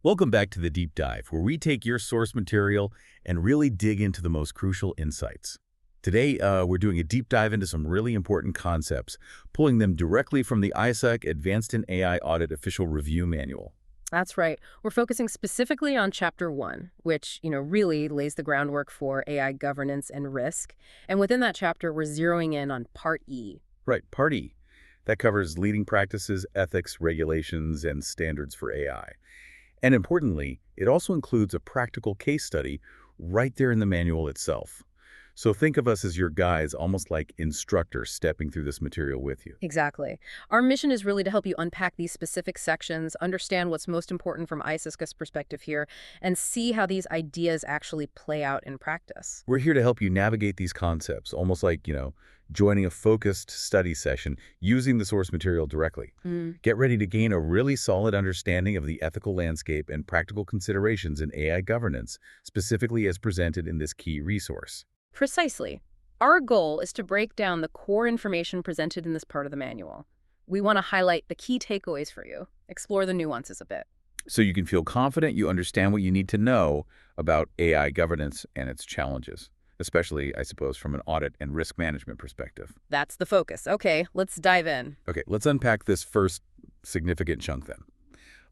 Welcome back to the Deep Dive, where we take your source material and really dig into the most crucial insights. Today, we're doing a deep dive into some really important concepts, pulling them directly from the ISAC Advanced in AI Audit Official Review Manual. That's right. We're focusing specifically on Chapter 1, which, really lays the groundwork for AI governance and risk. And within that chapter, we're zeroing in on Part E. Right, Part E. That covers leading practices, ethics, regulations, and standards for AI. And importantly, it also includes a practical case study right there in the manual itself. So think of us as your guides, almost like instructors stepping through this material with you. Exactly. Our mission is really to help you unpack these specific sections, understand what's most important from ISISCA's perspective here, and see how these ideas actually play out in practice. We're here to help you navigate these concepts, almost like, joining a focused study session using the source material directly. Get ready to gain a really solid understanding of the ethical landscape and practical considerations in AI governance, specifically as presented in this key resource. Precisely. Our goal is to break down the core information presented in this part of the manual. We want to highlight the key takeaways for you, explore the nuances a bit. So you can feel confident you understand what you need to know about AI governance and its challenges, especially, I suppose, from an audit and risk management perspective. That's the focus. Okay, let's dive in. Okay, let's unpack this first significant chunk then.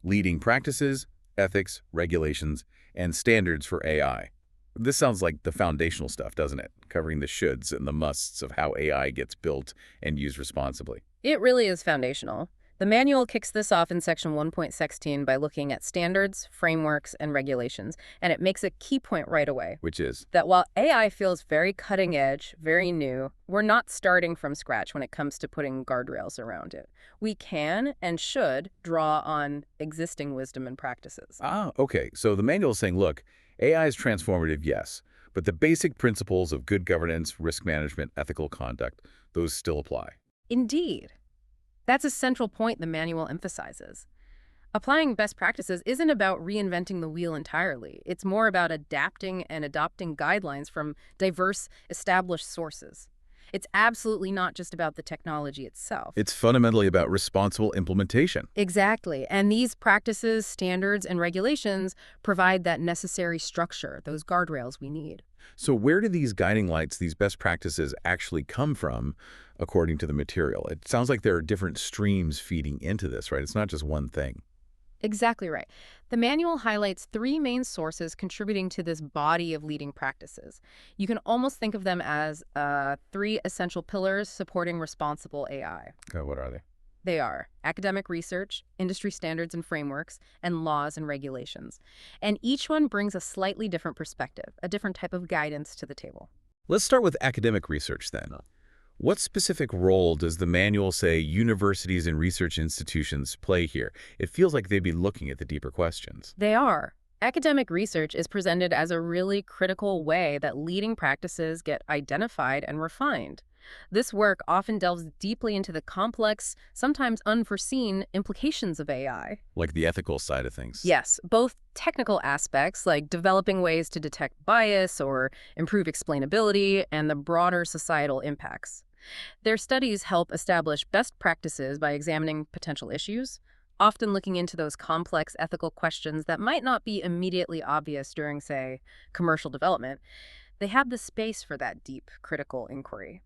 Leading practices, ethics, regulations, and standards for AI. This sounds like the foundational stuff, doesn't it? Covering the shoulds and the musts of how AI gets built and used responsibly. It really is foundational. The manual kicks this off in Section 1.16 by looking at standards, frameworks, and regulations, and it makes a key point right away. Which is? That while AI feels very cutting edge, very new, we're not starting from scratch when it comes to putting guardrails around it. We can and should draw on existing wisdom and practices. Okay. So the manual is saying, look, AI is transformative, yes, but the basic principles of good governance, risk management, ethical conduct, those still apply. Indeed. That's a central point the manual emphasizes. Applying best practices isn't about reinventing the wheel entirely. It's more about adapting and adopting guidelines from diverse, established sources. It's absolutely not just about the technology itself. It's fundamentally about responsible implementation. Exactly. And these practices, standards, and regulations provide that necessary structure, those guardrails we need. So where do these guiding lights, these best practices actually come from, according to the material? It sounds like there are different streams feeding into this, right? It's not just one thing. Exactly right. The manual highlights three main sources contributing to this body of leading practices. You can almost think of them as three essential pillars supporting responsible AI. What are they? They are academic research, industry standards and frameworks, and laws and regulations. And each one brings a slightly different perspective, a different type of guidance to the table. Let's start with academic research then. What specific role does the manual say universities and research institutions play here? It feels like they'd be looking at the deeper questions. They are. Academic research is presented as a really critical way that leading practices get identified and refined. This work often delves deeply into the complex, sometimes unforeseen implications of AI. Like the ethical side of things. Yes, both technical aspects like developing ways to detect bias or improve explainability, and the broader societal impacts. Their studies help establish best practices by examining potential issues, often looking into those complex ethical questions that might not be immediately obvious during, say, commercial development. They have the space for that deep, critical inquiry.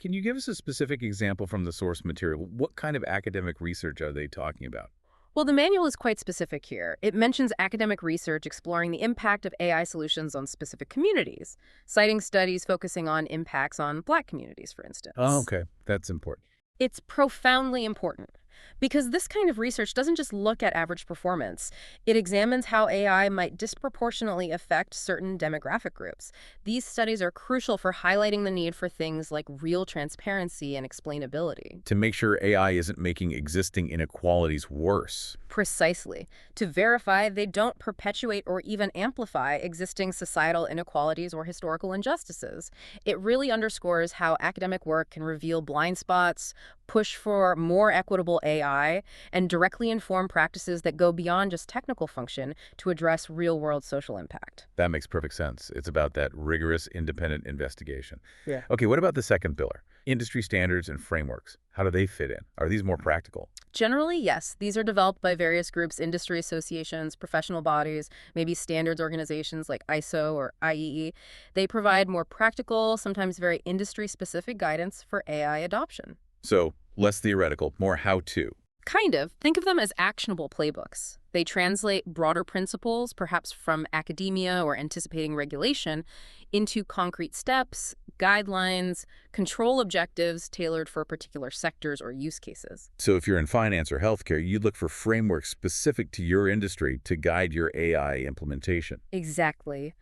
Can you give us a specific example from the source material? What kind of academic research are they talking about? Well, the manual is quite specific here. It mentions academic research exploring the impact of AI solutions on specific communities, citing studies focusing on impacts on Black communities, for instance. Oh, okay. That's important. It's profoundly important because this kind of research doesn't just look at average performance. It examines how AI might disproportionately affect certain demographic groups. These studies are crucial for highlighting the need for things like real transparency and explainability. To make sure AI isn't making existing inequalities worse. Precisely. To verify they don't perpetuate or even amplify existing societal inequalities or historical injustices. It really underscores how academic work can reveal blind spots, push for more equitable AI, and directly inform practices that go beyond just technical function to address real-world social impact. That makes perfect sense. It's about that rigorous, independent investigation. Yeah. Okay, what about the second pillar? Industry standards and frameworks, how do they fit in? Are these more practical? Generally, yes. These are developed by various groups, industry associations, professional bodies, maybe standards organizations like ISO or IEE. They provide more practical, sometimes very industry-specific guidance for AI adoption. So, less theoretical, more how-to. Kind of. Think of them as actionable playbooks. They translate broader principles, perhaps from academia or anticipating regulation, into concrete steps, guidelines, control objectives tailored for particular sectors or use cases. So if you're in finance or healthcare, you look for frameworks specific to your industry to guide your AI implementation. Exactly.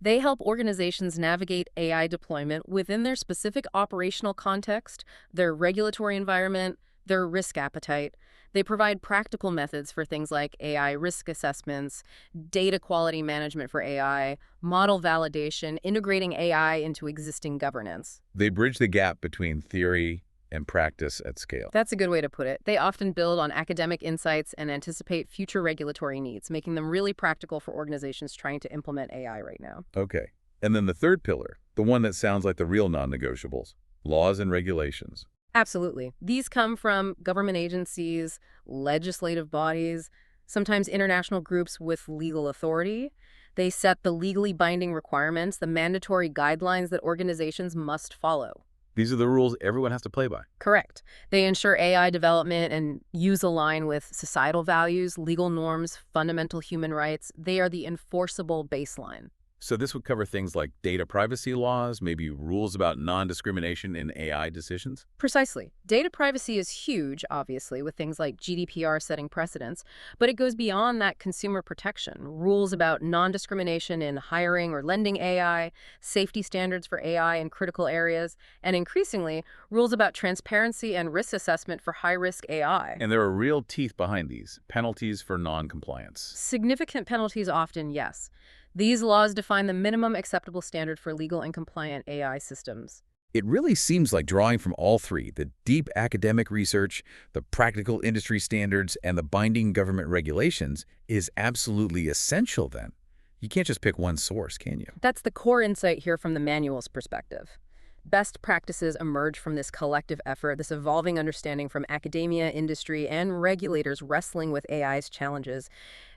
They help organizations navigate AI deployment within their specific operational context, their regulatory environment, their risk appetite. They provide practical methods for things like AI risk assessments, data quality management for AI, model validation, integrating AI into existing governance. They bridge the gap between theory and practice at scale. That's a good way to put it. They often build on academic insights and anticipate future regulatory needs, making them really practical for organizations trying to implement AI right now. Okay. And then the third pillar, the one that sounds like the real non-negotiables, laws and regulations. Absolutely. These come from government agencies, legislative bodies, sometimes international groups with legal authority. They set the legally binding requirements, the mandatory guidelines that organizations must follow. These are the rules everyone has to play by. Correct. They ensure AI development and use align with societal values, legal norms, fundamental human rights. They are the enforceable baseline. So this would cover things like data privacy laws, maybe rules about non-discrimination in AI decisions? Precisely. Data privacy is huge, obviously, with things like GDPR setting precedents, but it goes beyond that consumer protection. Rules about non-discrimination in hiring or lending AI, safety standards for AI in critical areas, and increasingly, rules about transparency and risk assessment for high-risk AI. And there are real teeth behind these, penalties for non-compliance. Significant penalties often, yes. These laws define the minimum acceptable standard for legal and compliant AI systems. It really seems like drawing from all three, the deep academic research, the practical industry standards, and the binding government regulations, is absolutely essential then. You can't just pick one source, can you? That's the core insight here from the manual's perspective. Best practices emerge from this collective effort, this evolving understanding from academia, industry, and regulators wrestling with AI's challenges.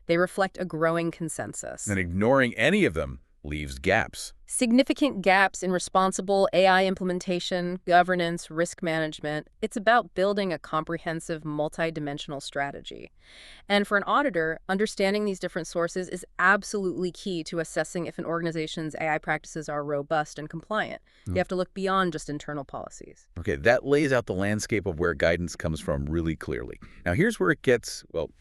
They reflect a growing consensus. And ignoring any of them leaves gaps. Significant gaps in responsible AI implementation, governance, risk management. It's about building a comprehensive, multidimensional strategy. And for an auditor, understanding these different sources is absolutely key to assessing if an organization's AI practices are robust and compliant. You have to look beyond just internal policies. Okay, that lays out the landscape of where guidance comes from really clearly. Now here's where it gets, well,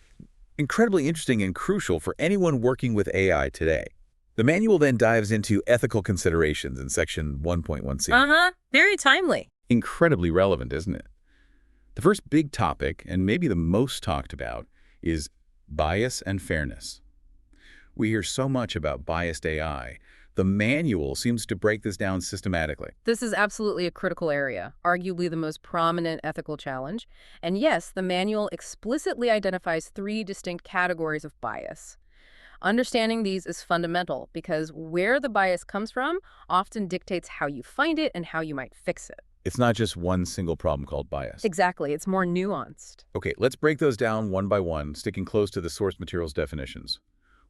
incredibly interesting and crucial for anyone working with AI today. The manual then dives into ethical considerations in section 1.1c. Very timely. Incredibly relevant, isn't it? The first big topic, and maybe the most talked about, is bias and fairness. We hear so much about biased AI. The manual seems to break this down systematically. This is absolutely a critical area, arguably the most prominent ethical challenge. And yes, the manual explicitly identifies three distinct categories of bias. Understanding these is fundamental because where the bias comes from often dictates how you find it and how you might fix it. It's not just one single problem called bias. Exactly. It's more nuanced. Okay, let's break those down one by one, sticking close to the source material's definitions.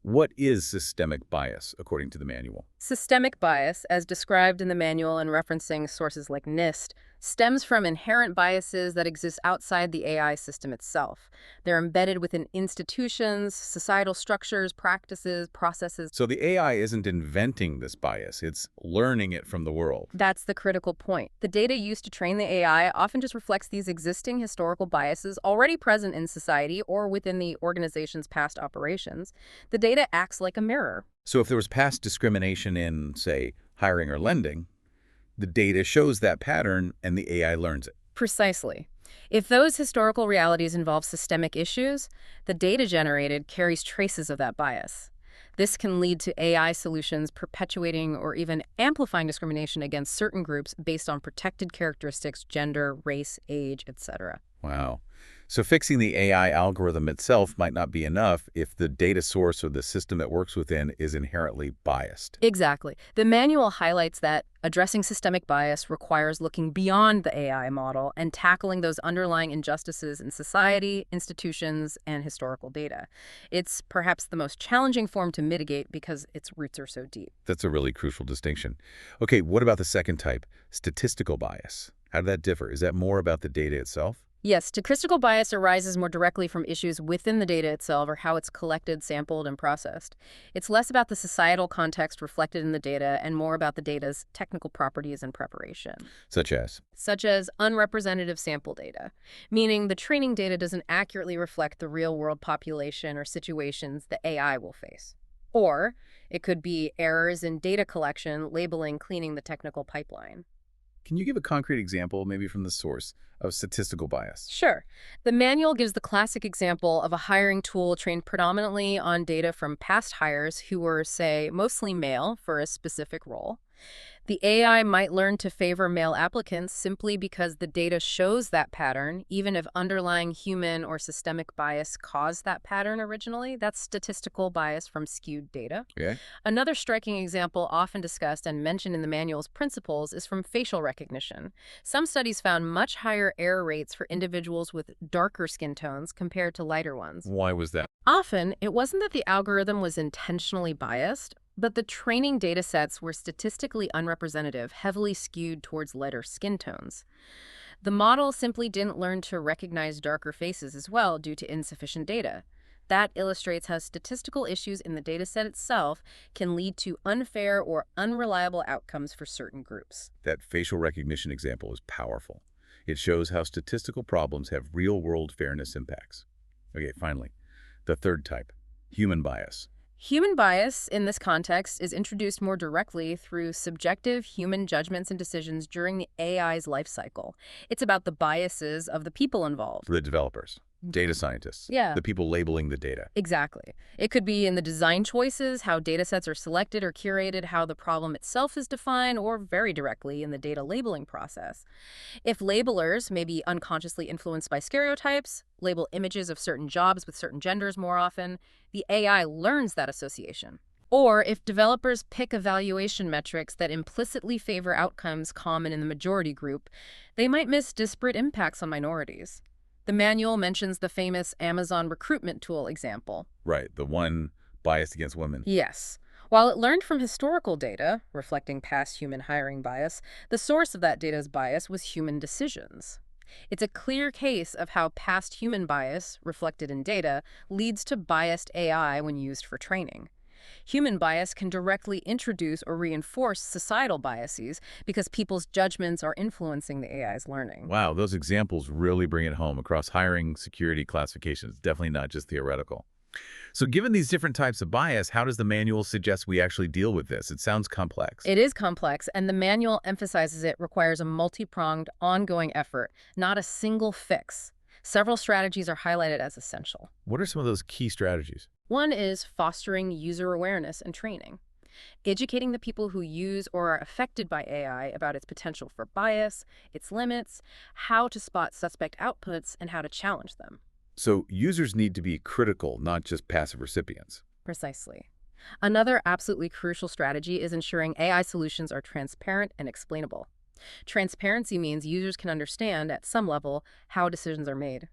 What is systemic bias, according to the manual? Systemic bias, as described in the manual and referencing sources like NIST, stems from inherent biases that exist outside the AI system itself. They're embedded within institutions, societal structures, practices, processes. So the AI isn't inventing this bias, it's learning it from the world. That's the critical point. The data used to train the AI often just reflects these existing historical biases already present in society or within the organization's past operations. The data acts like a mirror. So if there was past discrimination in, say, hiring or lending, the data shows that pattern and the AI learns it. Precisely. If those historical realities involve systemic issues, the data generated carries traces of that bias. This can lead to AI solutions perpetuating or even amplifying discrimination against certain groups based on protected characteristics, gender, race, age, etc. Wow. So fixing the AI algorithm itself might not be enough if the data source or the system it works within is inherently biased. Exactly. The manual highlights that addressing systemic bias requires looking beyond the AI model and tackling those underlying injustices in society, institutions, and historical data. It's perhaps the most challenging form to mitigate because its roots are so deep. That's a really crucial distinction. Okay, what about the second type, statistical bias? How did that differ? Is that more about the data itself? Yes, statistical bias arises more directly from issues within the data itself or how it's collected, sampled, and processed. It's less about the societal context reflected in the data and more about the data's technical properties and preparation, Such as? such as unrepresentative sample data, meaning the training data doesn't accurately reflect the real-world population or situations the AI will face. Or it could be errors in data collection, labeling, cleaning the technical pipeline. Can you give a concrete example, maybe from the source, of statistical bias? Sure. The manual gives the classic example of a hiring tool trained predominantly on data from past hires who were, say, mostly male for a specific role. The AI might learn to favor male applicants simply because the data shows that pattern, even if underlying human or systemic bias caused that pattern originally. That's statistical bias from skewed data. Okay. Another striking example often discussed and mentioned in the manual's principles is from facial recognition. Some studies found much higher error rates for individuals with darker skin tones compared to lighter ones. Why was that? Often, it wasn't that the algorithm was intentionally biased, but the training data sets were statistically unrepresentative, heavily skewed towards lighter skin tones. The model simply didn't learn to recognize darker faces as well due to insufficient data. That illustrates how statistical issues in the dataset itself can lead to unfair or unreliable outcomes for certain groups. That facial recognition example is powerful. It shows how statistical problems have real-world fairness impacts. Okay, finally, the third type, human bias. Human bias in this context is introduced more directly through subjective human judgments and decisions during the AI's life cycle. It's about the biases of the people involved. The developers, data scientists, Yeah. the people labeling the data. Exactly. It could be in the design choices, how data sets are selected or curated, how the problem itself is defined, or very directly in the data labeling process. If labelers may be unconsciously influenced by stereotypes, label images of certain jobs with certain genders more often, the AI learns that association. Or if developers pick evaluation metrics that implicitly favor outcomes common in the majority group, they might miss disparate impacts on minorities. The manual mentions the famous Amazon recruitment tool example. Right, the one biased against women. Yes. While it learned from historical data, reflecting past human hiring bias, the source of that data's bias was human decisions. It's a clear case of how past human bias, reflected in data, leads to biased AI when used for training. Human bias can directly introduce or reinforce societal biases because people's judgments are influencing the AI's learning. Wow, those examples really bring it home across hiring, security, classifications. Definitely not just theoretical. So given these different types of bias, how does the manual suggest we actually deal with this? It sounds complex. It is complex, and the manual emphasizes it requires a multi-pronged, ongoing effort, not a single fix. Several strategies are highlighted as essential. What are some of those key strategies? One is fostering user awareness and training, educating the people who use or are affected by AI about its potential for bias, its limits, how to spot suspect outputs, and how to challenge them. So users need to be critical, not just passive recipients. Precisely. Another absolutely crucial strategy is ensuring AI solutions are transparent and explainable. Transparency means users can understand, at some level, how decisions are made.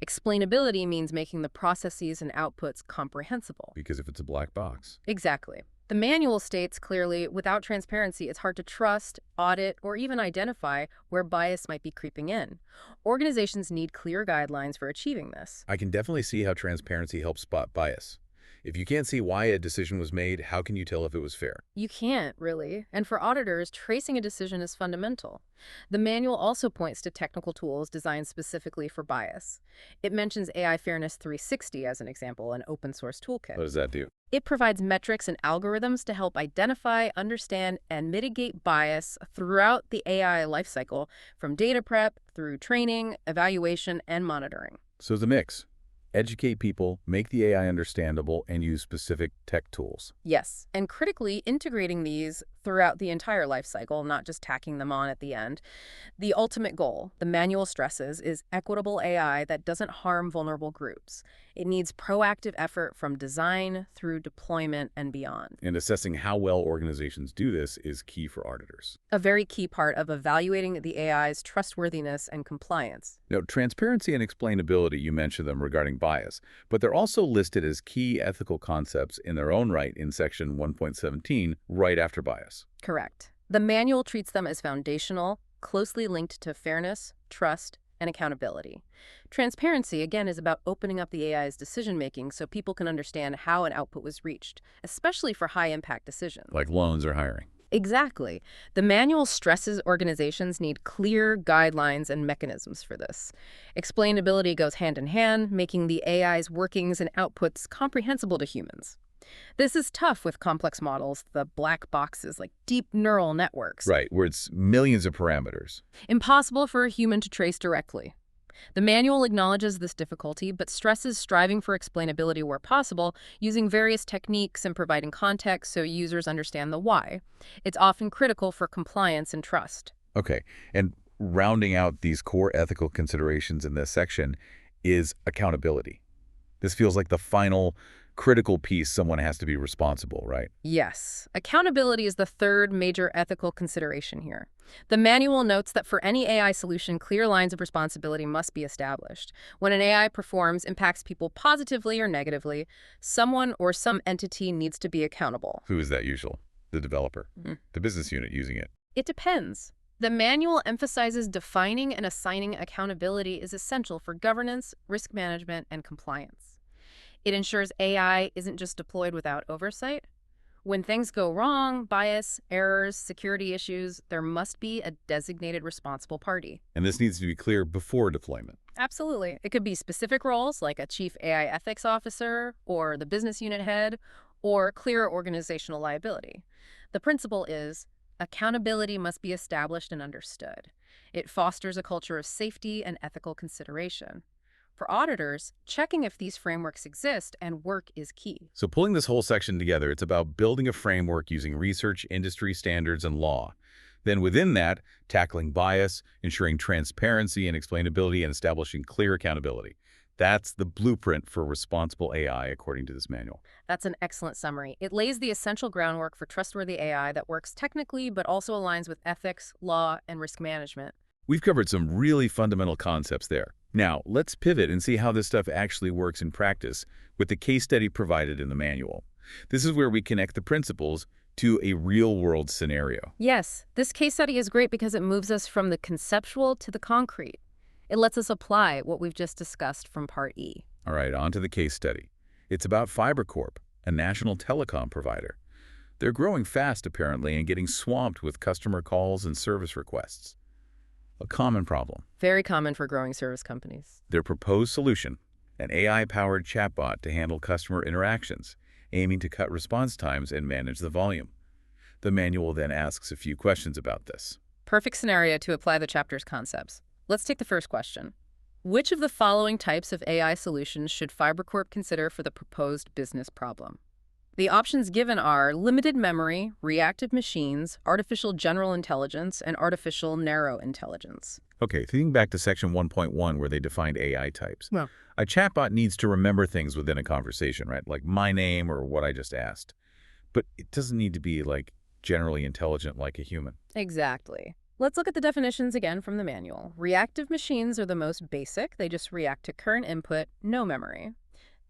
Explainability means making the processes and outputs comprehensible. Because if it's a black box. Exactly. The manual states clearly, without transparency, it's hard to trust, audit, or even identify where bias might be creeping in. Organizations need clear guidelines for achieving this. I can definitely see how transparency helps spot bias. If you can't see why a decision was made, how can you tell if it was fair? You can't, really. And for auditors, tracing a decision is fundamental. The manual also points to technical tools designed specifically for bias. It mentions AI Fairness 360 as an example, an open-source toolkit. What does that do? It provides metrics and algorithms to help identify, understand, and mitigate bias throughout the AI lifecycle, from data prep through training, evaluation, and monitoring. So it's a mix. Educate people, make the AI understandable, and use specific tech tools. Yes, and critically integrating these throughout the entire life cycle, not just tacking them on at the end. The ultimate goal, the manual stresses, is equitable AI that doesn't harm vulnerable groups. It needs proactive effort from design through deployment and beyond. And assessing how well organizations do this is key for auditors. A very key part of evaluating the AI's trustworthiness and compliance. Now, transparency and explainability, you mentioned them regarding bias, but they're also listed as key ethical concepts in their own right in Section 1.17, right after bias. Correct. The manual treats them as foundational, closely linked to fairness, trust, and accountability. Transparency, again, is about opening up the AI's decision-making so people can understand how an output was reached, especially for high-impact decisions. Like loans or hiring. Exactly. The manual stresses organizations need clear guidelines and mechanisms for this. Explainability goes hand in hand, making the AI's workings and outputs comprehensible to humans. This is tough with complex models, the black boxes like deep neural networks. Right, where it's millions of parameters. Impossible for a human to trace directly. The manual acknowledges this difficulty, but stresses striving for explainability where possible, using various techniques and providing context so users understand the why. It's often critical for compliance and trust. Okay, and rounding out these core ethical considerations in this section is accountability. This feels like the final critical piece. Someone has to be responsible, right? Yes, accountability is the third major ethical consideration here. The manual notes that for any AI solution, clear lines of responsibility must be established. When an AI impacts people positively or negatively, someone or some entity needs to be accountable. Who is that usual? The developer, Mhm. the business unit using it. It depends. The manual emphasizes defining and assigning accountability is essential for governance, risk management, and compliance. It ensures AI isn't just deployed without oversight. When things go wrong, bias, errors, security issues, there must be a designated responsible party. And this needs to be clear before deployment. Absolutely. It could be specific roles like a chief AI ethics officer or the business unit head, or clear organizational liability. The principle is accountability must be established and understood. It fosters a culture of safety and ethical consideration. For auditors, checking if these frameworks exist and work is key. So pulling this whole section together, it's about building a framework using research, industry standards, and law. Then within that, tackling bias, ensuring transparency and explainability, and establishing clear accountability. That's the blueprint for responsible AI, according to this manual. That's an excellent summary. It lays the essential groundwork for trustworthy AI that works technically but also aligns with ethics, law, and risk management. We've covered some really fundamental concepts there. Now, let's pivot and see how this stuff actually works in practice with the case study provided in the manual. This is where we connect the principles to a real-world scenario. Yes, this case study is great because it moves us from the conceptual to the concrete. It lets us apply what we've just discussed from Part E. All right, on to the case study. It's about FiberCorp, a national telecom provider. They're growing fast, apparently, and getting swamped with customer calls and service requests. A common problem. Very common for growing service companies. Their proposed solution, an AI-powered chatbot to handle customer interactions, aiming to cut response times and manage the volume. The manual then asks a few questions about this. Perfect scenario to apply the chapter's concepts. Let's take the first question. Which of the following types of AI solutions should FiberCorp consider for the proposed business problem? The options given are limited memory, reactive machines, artificial general intelligence, and artificial narrow intelligence. Okay, thinking back to Section 1.1 where they defined AI types. Well, A chatbot needs to remember things within a conversation, right? Like my name or what I just asked. But it doesn't need to be, like, generally intelligent like a human. exactly. Let's look at the definitions again from the manual. Reactive machines are the most basic. They just react to current input, no memory.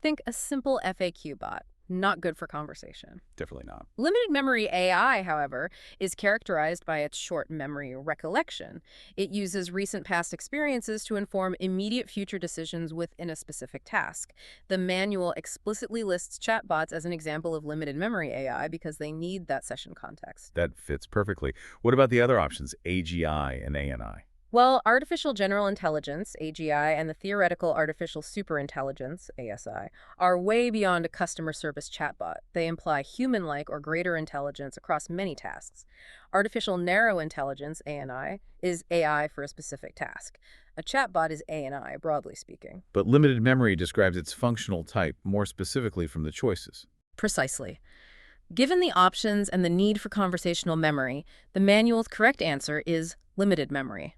Think a simple FAQ bot. Not good for conversation. Definitely not. Limited memory AI, however, is characterized by its short memory recollection. It uses recent past experiences to inform immediate future decisions within a specific task. The manual explicitly lists chatbots as an example of limited memory AI because they need that session context. That fits perfectly. What about the other options, AGI and ANI? Well, artificial general intelligence, AGI, and the theoretical artificial superintelligence, ASI, are way beyond a customer service chatbot. They imply human-like or greater intelligence across many tasks. Artificial narrow intelligence, ANI, is AI for a specific task. A chatbot is ANI, broadly speaking. But limited memory describes its functional type more specifically from the choices. Precisely. Given the options and the need for conversational memory, the manual's correct answer is limited memory.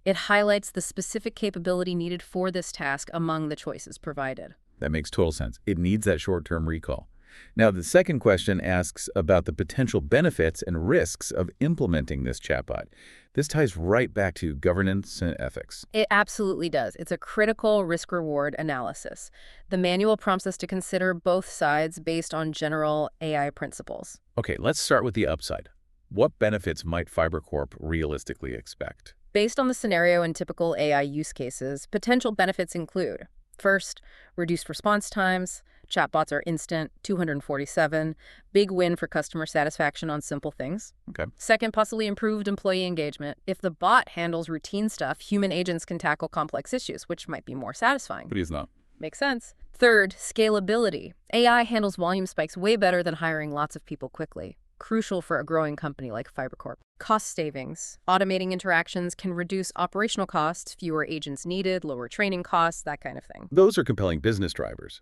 It highlights the specific capability needed for this task among the choices provided. That makes total sense. It needs that short-term recall. Now, the second question asks about the potential benefits and risks of implementing this chatbot. This ties right back to governance and ethics. It absolutely does. It's a critical risk-reward analysis. The manual prompts us to consider both sides based on general AI principles. Okay, let's start with the upside. What benefits might FiberCorp realistically expect? Based on the scenario and typical AI use cases, potential benefits include: first, reduced response times. Chatbots are instant, 247. Big win for customer satisfaction on simple things. Okay. Second, possibly improved employee engagement. If the bot handles routine stuff, human agents can tackle complex issues, which might be more satisfying. But he's not. Makes sense. Third, scalability. AI handles volume spikes way better than hiring lots of people quickly. Crucial for a growing company like FiberCorp. Cost savings. Automating interactions can reduce operational costs, fewer agents needed, lower training costs, that kind of thing. Those are compelling business drivers.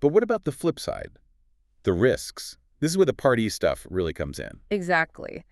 But what about the flip side? The risks. This is where the Part E stuff really comes in. Exactly.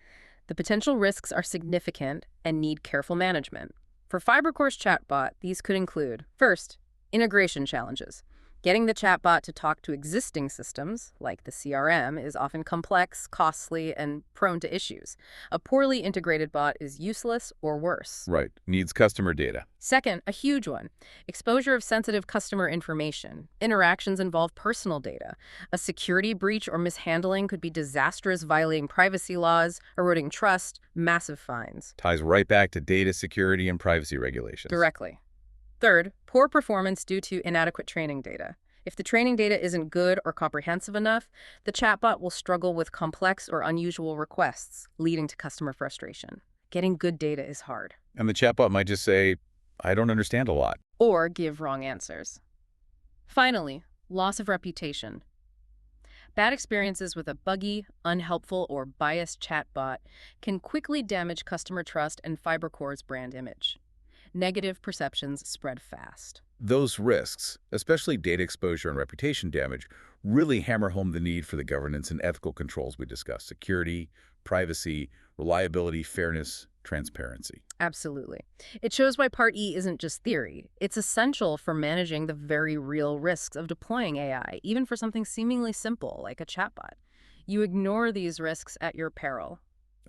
The potential risks are significant and need careful management. For FiberCorp's chatbot, these could include: first, integration challenges. Getting the chatbot to talk to existing systems, like the CRM, is often complex, costly, and prone to issues. A poorly integrated bot is useless or worse. Right. Needs customer data. Second, a huge one: exposure of sensitive customer information. Interactions involve personal data. A security breach or mishandling could be disastrous, violating privacy laws, eroding trust, massive fines. Ties right back to data security and privacy regulations. Directly. Third, poor performance due to inadequate training data. If the training data isn't good or comprehensive enough, the chatbot will struggle with complex or unusual requests, leading to customer frustration. Getting good data is hard. And the chatbot might just say, I don't understand a lot. Or give wrong answers. Finally, loss of reputation. Bad experiences with a buggy, unhelpful, or biased chatbot can quickly damage customer trust and FiberCorp's brand image. Negative perceptions spread fast. Those risks, especially data exposure and reputation damage, really hammer home the need for the governance and ethical controls we discussed: security, privacy, reliability, fairness, transparency. Absolutely. It shows why Part E isn't just theory. It's essential for managing the very real risks of deploying AI, even for something seemingly simple like a chatbot. You ignore these risks at your peril.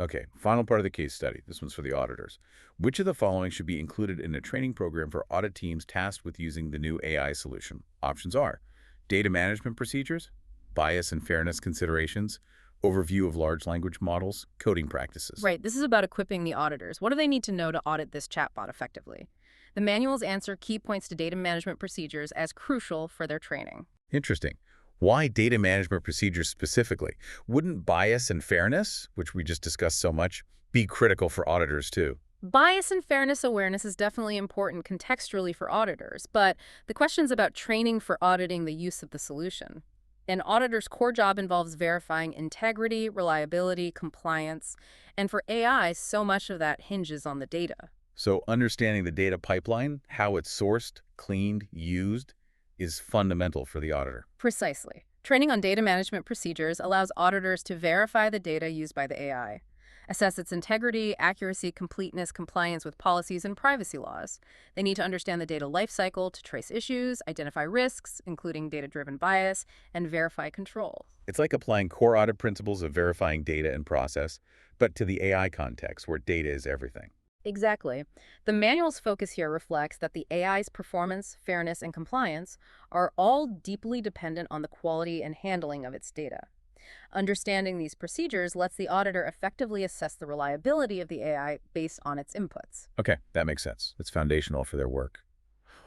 Okay, final part of the case study. This one's for the auditors. Which of the following should be included in a training program for audit teams tasked with using the new AI solution? Options are: data management procedures, bias and fairness considerations, overview of large language models, coding practices. Right, this is about equipping the auditors. What do they need to know to audit this chatbot effectively? The manuals answer key points to data management procedures as crucial for their training. Interesting. Why data management procedures specifically? Wouldn't bias and fairness, which we just discussed so much, be critical for auditors too? Bias and fairness awareness is definitely important contextually for auditors, but the question's about training for auditing the use of the solution. An auditor's core job involves verifying integrity, reliability, compliance, and for AI, so much of that hinges on the data. So understanding the data pipeline, how it's sourced, cleaned, used, is fundamental for the auditor. Precisely. Training on data management procedures allows auditors to verify the data used by the AI, assess its integrity, accuracy, completeness, compliance with policies and privacy laws. They need to understand the data lifecycle to trace issues, identify risks, including data-driven bias, and verify control. It's like applying core audit principles of verifying data and process, but to the AI context where data is everything. Exactly. The manual's focus here reflects that the AI's performance, fairness, and compliance are all deeply dependent on the quality and handling of its data. Understanding these procedures lets the auditor effectively assess the reliability of the AI based on its inputs. Okay, that makes sense. It's foundational for their work.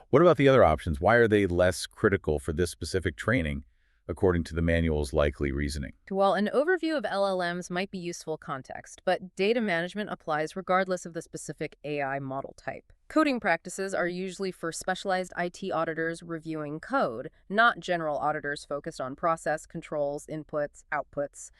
What about the other options? Why are they less critical for this specific training, according to the manual's likely reasoning? Well, an overview of LLMs might be useful context, but data management applies regardless of the specific AI model type. Coding practices are usually for specialized IT auditors reviewing code, not general auditors focused on process controls, inputs, outputs.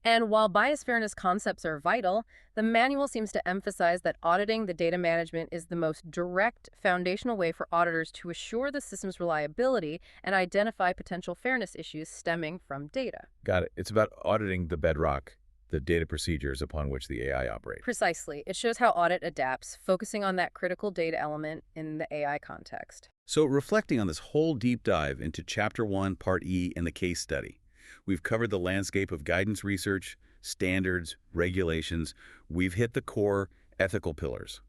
And while bias fairness concepts are vital, the manual seems to emphasize that auditing the data management is the most direct, foundational way for auditors to assure the system's reliability and identify potential fairness issues stemming from data. Got it. It's about auditing the bedrock, the data procedures upon which the AI operate. Precisely. It shows how audit adapts, focusing on that critical data element in the AI context. So reflecting on this whole deep dive into Chapter 1, Part E, and the case study, we've covered the landscape of guidance research, standards, regulations. We've hit the core ethical pillars: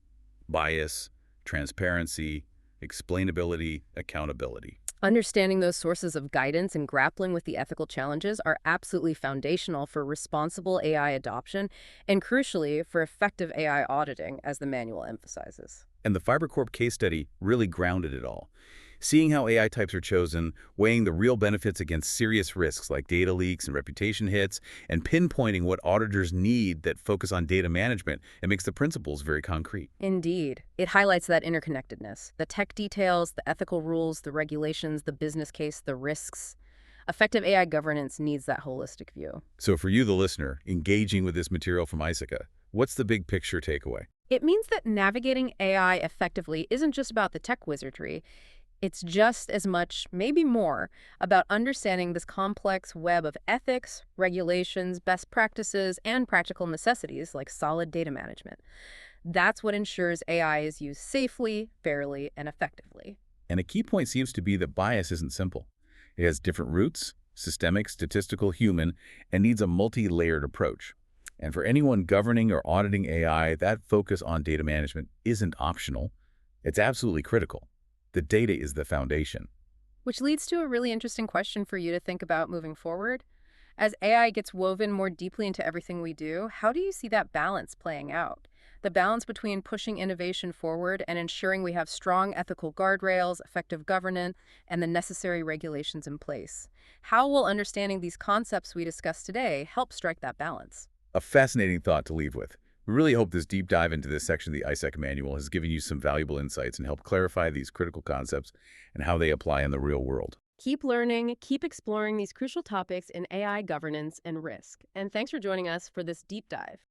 bias, transparency, explainability, accountability. Understanding those sources of guidance and grappling with the ethical challenges are absolutely foundational for responsible AI adoption and, crucially, for effective AI auditing, as the manual emphasizes. And the FiberCorp case study really grounded it all. Seeing how AI types are chosen, weighing the real benefits against serious risks like data leaks and reputation hits, and pinpointing what auditors need that focus on data management, it makes the principles very concrete. Indeed. It highlights that interconnectedness. The tech details, the ethical rules, the regulations, the business case, the risks. Effective AI governance needs that holistic view. So for you, the listener, engaging with this material from Isaaca, what's the big picture takeaway? It means that navigating AI effectively isn't just about the tech wizardry. It's just as much, maybe more, about understanding this complex web of ethics, regulations, best practices, and practical necessities like solid data management. That's what ensures AI is used safely, fairly, and effectively. And a key point seems to be that bias isn't simple. It has different roots: systemic, statistical, human, and needs a multi-layered approach. And for anyone governing or auditing AI, that focus on data management isn't optional. It's absolutely critical. The data is the foundation. Which leads to a really interesting question for you to think about moving forward. As AI gets woven more deeply into everything we do, how do you see that balance playing out? The balance between pushing innovation forward and ensuring we have strong ethical guardrails, effective governance, and the necessary regulations in place. How will understanding these concepts we discussed today help strike that balance? A fascinating thought to leave with. We really hope this deep dive into this section of the ISAC manual has given you some valuable insights and helped clarify these critical concepts and how they apply in the real world. Keep learning, keep exploring these crucial topics in AI governance and risk. And thanks for joining us for this deep dive.